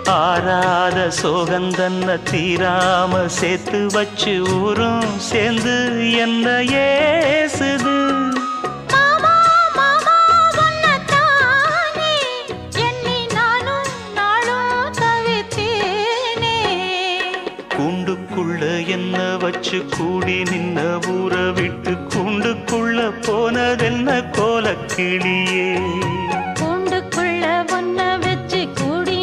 ஆறாத சோகந்தன்ன தீராம சேர்த்து வச்சு ஊரும் சேர்ந்து என்ன ஏசுது. கூண்டுக்குள்ள என்ன வச்சு கூடி நின்ன ஊற விட்டு கூண்டுக்குள்ள போனதென்ன கோலக்கிளியே.